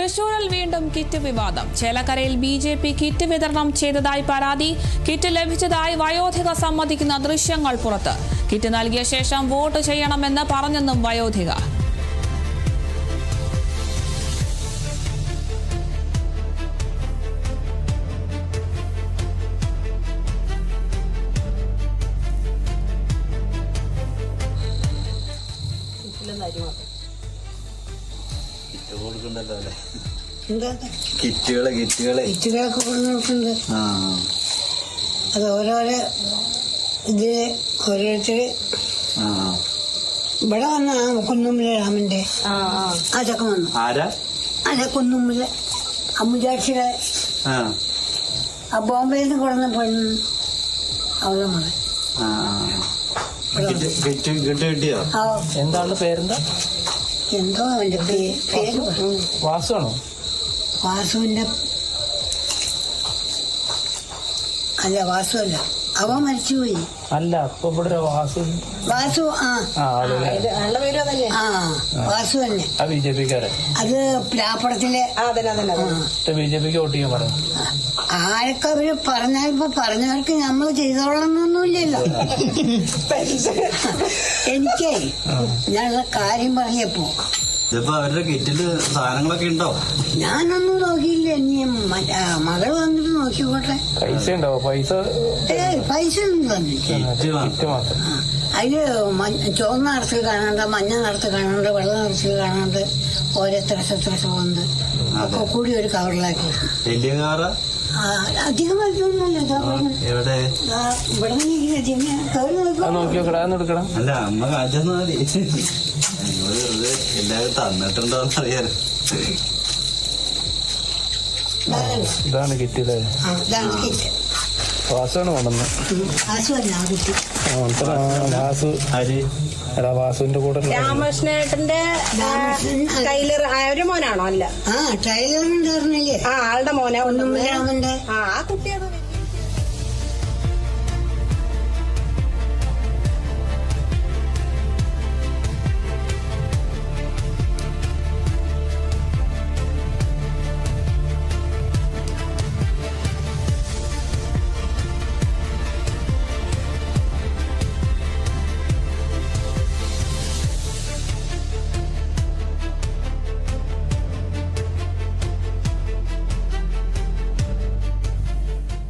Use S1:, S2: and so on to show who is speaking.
S1: തൃശൂരിൽ വീണ്ടും കിറ്റ് വിവാദം. ചേലക്കരയിൽ BJP കിറ്റ് വിതരണം ചെയ്തതായി പരാതി. കിറ്റ് ലഭിച്ചതായി വയോധിക സമ്മതിക്കുന്ന ദൃശ്യങ്ങൾ പുറത്ത്. കിറ്റ് നൽകിയ ശേഷം വോട്ട് ചെയ്യണമെന്ന് പറഞ്ഞെന്നും വയോധിക.
S2: കിറ്റുകളൊക്കെ കൊടുക്കുന്നുണ്ട്. അത് ഓരോരോ ഇതില് ഓരോരുത്തര് ഇവിടെ വന്ന കുന്നുമ്പിലെ രാമന്റെ അതൊക്കെ വന്നു. കുന്നുമ്പിലെ അമ്മുചാക്ഷിയുടെ ബോംബെയിൽ നിന്ന് കൊടുന്ന പെണ്ണ് അവരെ മകൾ.
S3: എന്താണ് പേരെന്താ?
S2: എന്തോ അവന്റെ പേര്
S3: വാസുവാണോ?
S2: വാസുവിന്റെ അല്ല, വാസുവല്ല, അവൻ മരിച്ചുപോയി.
S3: അല്ല, അപ്പൊ ഇവിടെ വാസു
S2: വാസു തന്നെ.
S3: BJP-ക്കാരൻ.
S2: അത് പ്ലാപ്പടത്തിലെ
S3: BJP-ക്ക് വോട്ട് ചെയ്യാൻ പറഞ്ഞു.
S2: ആരൊക്കെ അവര് പറഞ്ഞപ്പോ പറഞ്ഞവർക്ക് നമ്മൾ ചെയ്തോളണമെന്നൊന്നുമില്ലല്ലോ. എനിക്കേ ഞാനുള്ള കാര്യം പറഞ്ഞപ്പോ
S4: അവരുടെ കിറ്റില് സാധനങ്ങളൊക്കെ ഉണ്ടോ?
S2: ഞാനൊന്നും നോക്കിയില്ല. ഇനി മകൾ വന്നിട്ട് നോക്കിക്കോട്ടെ.
S3: പൈസ ഉണ്ടാവോ?
S2: പൈസ ഒന്നും തന്നില്ല. അതില് ചുവന്ന നിറത്തിൽ കാണാണ്ട്, മഞ്ഞ നിറത്തിൽ കാണാണ്ട്, വെള്ള നിറത്തിൽ കാണാണ്ട്, ഓരോരുത്തര പോകുന്നത് ഒക്കെ കൂടി ഒരു കവറിലാക്കി.
S4: വലിയ കാറാ?
S2: അധികം വലുതൊന്നുമല്ല.
S4: എവിടെ?
S2: ഇവിടെ
S4: അല്ല, അമ്മ കാറ്റൊന്നും മതി. വെറുതെ എല്ലാവരും തന്നിട്ടുണ്ടോന്ന് അറിയാലോ.
S3: ഇതാണ് കിറ്റില്ലേ? വാസുവാണ് കൊണ്ടുവന്നത്. വാസുവിന്റെ കൂടെ
S5: രാമകൃഷ്ണേട്ടന്റെ ടൈലർ ഒരു മോനാണോ? അല്ല,
S2: ടൈലർ ആളുടെ
S5: മോനെ.
S2: രാമന്റെ
S5: ആ കുട്ടിയാണ്.